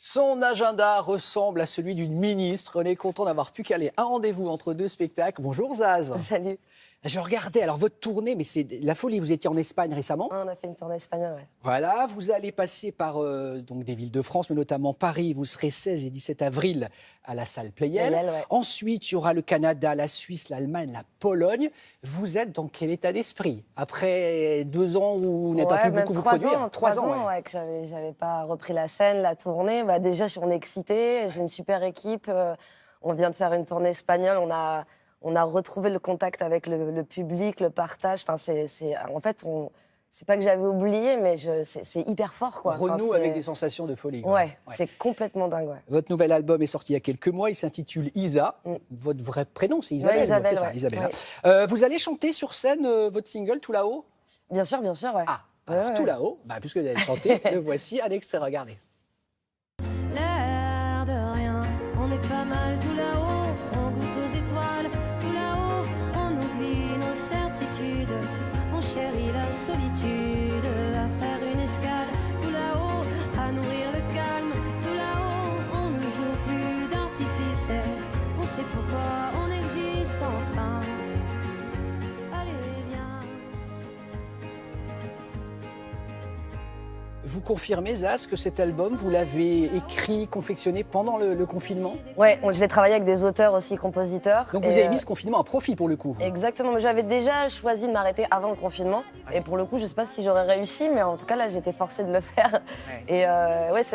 Son agenda ressemble à celui d'une ministre. On est content d'avoir pu caler un rendez-vous entre deux spectacles. Bonjour Zaz. Salut. Je regardais alors votre tournée, mais c'est la folie. Vous étiez en Espagne récemment. On a fait une tournée espagnole, ouais. Voilà, vous allez passer par donc des villes de France, mais notamment Paris. Vous serez 16 et 17 avril à la salle Pleyel. Ouais. Ensuite, il y aura le Canada, la Suisse, l'Allemagne, la Pologne. Vous êtes dans quel état d'esprit après 2 ans où vous n'avez pas pu beaucoup vous produire? 3 ans, ouais, que j'avais pas repris la scène, la tournée. Bah, déjà, on est excités. J'ai une super équipe. On vient de faire une tournée espagnole. On a retrouvé le contact avec le public, le partage. Enfin, en fait, c'est pas que j'avais oublié, mais c'est hyper fort, quoi. Renoue avec des sensations de folie. Ouais, c'est complètement dingue. Ouais. Votre nouvel album est sorti il y a quelques mois. Il s'intitule Isa. Votre vrai prénom, c'est Isabelle. Ouais, Isabelle, c'est ça, ouais. Isabelle. Ouais. Vous allez chanter sur scène votre single Tout là-haut? Bien sûr, ouais. Ah, alors Tout là-haut, puisque vous allez chanter, le voici, un extrait, regardez. L'air de rien, on est pas mal tout là-haut, on goûte aux étoiles, tout là-haut, on oublie nos certitudes, on chérit la solitude, à faire une escale, tout là-haut, à nourrir le calme, tout là-haut, on ne joue plus d'artifice, on sait pourquoi on existe enfin. Allez, viens. Vous confirmez, Zaz, que cet album, vous l'avez écrit, confectionné pendant le confinement? Ouais, je l'ai travaillé avec des auteurs aussi, compositeurs. Donc vous avez mis ce confinement à profit pour le coup. Exactement, mais j'avais déjà choisi de m'arrêter avant le confinement. Et pour le coup, je sais pas si j'aurais réussi, mais en tout cas là, j'étais forcée de le faire. Ouais. Et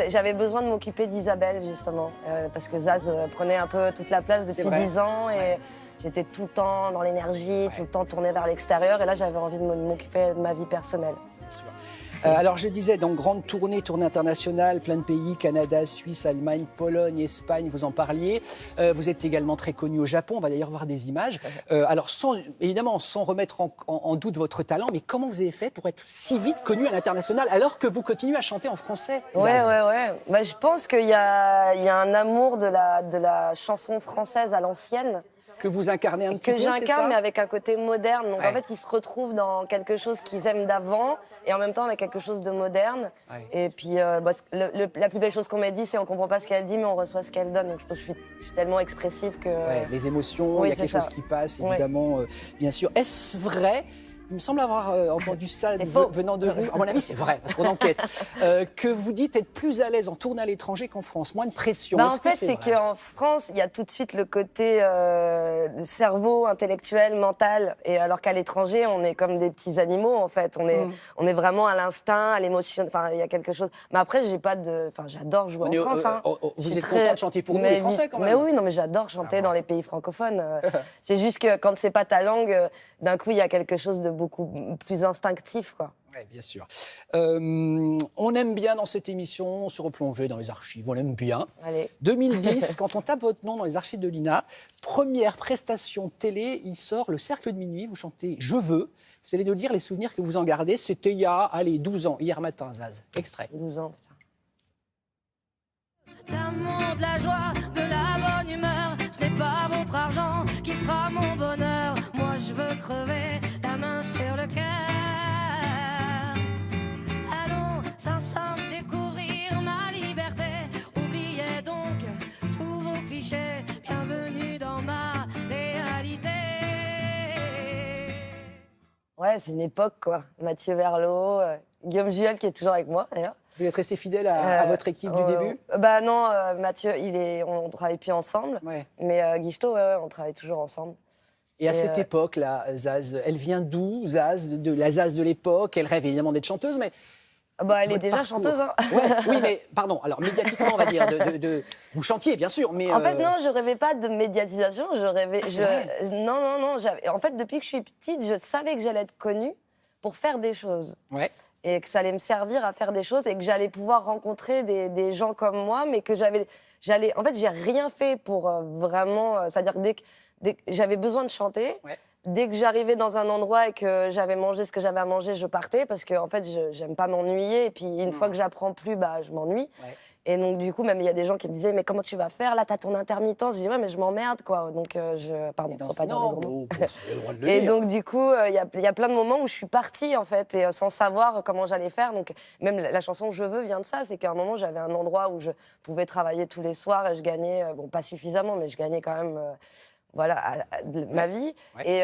j'avais besoin de m'occuper d'Isabelle justement, parce que Zaz prenait un peu toute la place depuis 10 ans. Et j'étais tout le temps dans l'énergie, tout le temps tournée vers l'extérieur. Et là, j'avais envie de m'occuper de ma vie personnelle. Bien sûr. Alors je disais, donc grande tournée internationale, plein de pays, Canada, Suisse, Allemagne, Pologne, Espagne, vous en parliez. Vous êtes également très connu au Japon, on va d'ailleurs voir des images. Alors évidemment, sans remettre en doute votre talent, mais comment vous avez fait pour être si vite connu à l'international alors que vous continuez à chanter en français? Ouais. Bah, je pense qu'il y a un amour de la chanson française à l'ancienne. Que vous incarnez un petit peu, que j'incarne, mais avec un côté moderne. Donc en fait, ils se retrouvent dans quelque chose qu'ils aiment d'avant et en même temps avec quelque chose de moderne. Et puis la plus belle chose qu'on m'a dit, c'est on comprend pas ce qu'elle dit, mais on reçoit ce qu'elle donne. Donc je pense que je suis tellement expressive que... les émotions, il y a quelque chose qui passe, évidemment, bien sûr. Est-ce vrai? Il me semble avoir entendu ça venant de vous. À mon avis, c'est vrai, parce qu'on enquête. Que vous dites être plus à l'aise en tournée à l'étranger qu'en France, moins de pression. En fait, c'est qu'en France, il y a tout de suite le côté cerveau, intellectuel, mental. Et alors qu'à l'étranger, on est comme des petits animaux, en fait. On est vraiment à l'instinct, à l'émotion. Enfin, il y a quelque chose. Mais après, j'adore jouer en France. Vous êtes content de chanter pour nous, les Français, quand même. Mais oui, non, mais j'adore chanter dans les pays francophones. C'est juste que quand c'est pas ta langue, d'un coup, il y a quelque chose de beaucoup plus instinctif, quoi. Oui, bien sûr. On aime bien dans cette émission se replonger dans les archives, on aime bien. Allez. 2010, quand on tape votre nom dans les archives de l'INA, première prestation télé, il sort Le Cercle de Minuit, vous chantez « Je veux ». Vous allez nous dire les souvenirs que vous en gardez. C'était il y a, 12 ans, hier matin, Zaz. Extrait. 12 ans, putain. L'amour, de la joie, de la bonne humeur, ce n'est pas votre argent qui fera mon bonheur. Moi je veux crever, la main sur le cœur. Allons ensemble découvrir ma liberté. Oubliez donc tous vos clichés. Bienvenue dans ma réalité. Ouais, c'est une époque, quoi. Mathieu Verlot, Guillaume Juel qui est toujours avec moi, d'ailleurs. Vous êtes resté fidèle à votre équipe du début? Bah non, Mathieu, on ne travaille plus ensemble. Ouais. Mais Guichetot, on travaille toujours ensemble. Et à cette époque-là, Zaz, elle vient d'où, Zaz, de la Zaz de l'époque? Elle rêve évidemment d'être chanteuse, mais... Bah, elle est déjà chanteuse, hein. Oui, mais pardon, alors médiatiquement, on va dire, vous chantiez, bien sûr, mais... En fait, non, je rêvais pas de médiatisation, je rêvais... Non, en fait, depuis que je suis petite, je savais que j'allais être connue pour faire des choses. Ouais. Et que ça allait me servir à faire des choses et que j'allais pouvoir rencontrer des gens comme moi, mais que j'allais... En fait, j'ai rien fait pour vraiment... C'est-à-dire que dès que j'avais besoin de chanter... Ouais. Dès que j'arrivais dans un endroit et que j'avais mangé ce que j'avais à manger, je partais parce que en fait, j'aime pas m'ennuyer. Et puis, une fois que j'apprends plus, je m'ennuie. Ouais. Et donc, du coup, même il y a des gens qui me disaient, mais comment tu vas faire? Là, t'as ton intermittence. Je dis, ouais, mais je m'emmerde, quoi. Donc, pardon, faut pas dire des gros mots. Et donc, du coup, il y a plein de moments où je suis partie, en fait, et sans savoir comment j'allais faire. Donc, même la chanson Je veux vient de ça. C'est qu'à un moment, j'avais un endroit où je pouvais travailler tous les soirs et je gagnais, bon, pas suffisamment, mais je gagnais quand même. Voilà, ma vie. Ouais. Et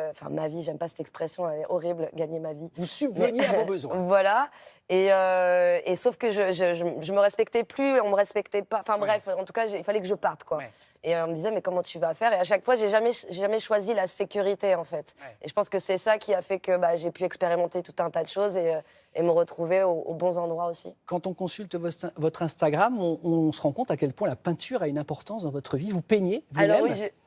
enfin, ma vie, j'aime pas cette expression, elle est horrible, gagner ma vie. Vous subveniez à vos besoins. Voilà. Et sauf que je me respectais plus, on me respectait pas. Enfin bref, en tout cas, il fallait que je parte, quoi. Ouais. Et on me disait, mais comment tu vas faire? Et à chaque fois, j'ai jamais choisi la sécurité, en fait. Ouais. Et je pense que c'est ça qui a fait que j'ai pu expérimenter tout un tas de choses et me retrouver aux bons endroits aussi. Quand on consulte votre Instagram, on se rend compte à quel point la peinture a une importance dans votre vie. Vous peignez vous-même?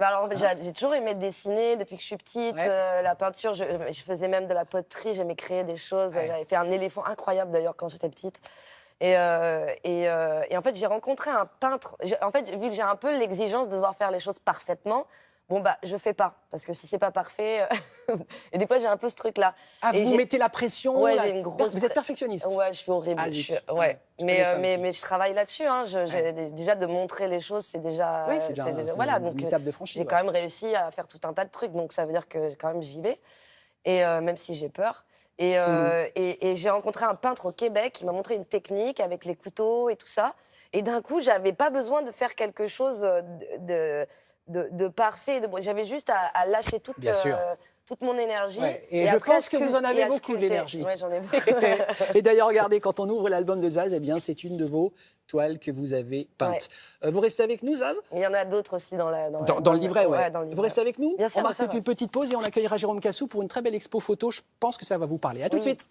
Alors oui, j'ai toujours aimé dessiner depuis que je suis petite. Ouais. La peinture, je faisais même de la poterie, j'aimais créer des choses. Ouais. J'avais fait un éléphant incroyable d'ailleurs quand j'étais petite. Et en fait, j'ai rencontré un peintre. En fait, vu que j'ai un peu l'exigence de devoir faire les choses parfaitement, bon, je fais pas. Parce que si c'est pas parfait... et des fois, j'ai un peu ce truc-là. Ah, vous mettez la pression? Ouais, j'ai une grosse... Vous êtes perfectionniste? Ouais, je suis horrible. Ouais. Mais je travaille là-dessus. Hein. Déjà, de montrer les choses, c'est déjà... Oui, c'est déjà voilà, une étape de franchise. J'ai quand même réussi à faire tout un tas de trucs. Donc, ça veut dire que quand même, j'y vais. Et même si j'ai peur... Et j'ai rencontré un peintre au Québec qui m'a montré une technique avec les couteaux et tout ça. Et d'un coup, j'avais pas besoin de faire quelque chose de parfait. J'avais juste à lâcher toute mon énergie. Ouais. Et je pense que vous en avez beaucoup d'énergie. Oui, j'en ai beaucoup. Et d'ailleurs, regardez, quand on ouvre l'album de Zaz, eh bien, c'est une de vos toiles que vous avez peinte. Ouais. Vous restez avec nous, Zaz? Il y en a d'autres aussi dans le livret, ouais. Dans le livret. Vous restez avec nous? Bien sûr. On marque une petite pause et on accueillera Jérôme Cassou pour une très belle expo photo. Je pense que ça va vous parler. À tout de suite.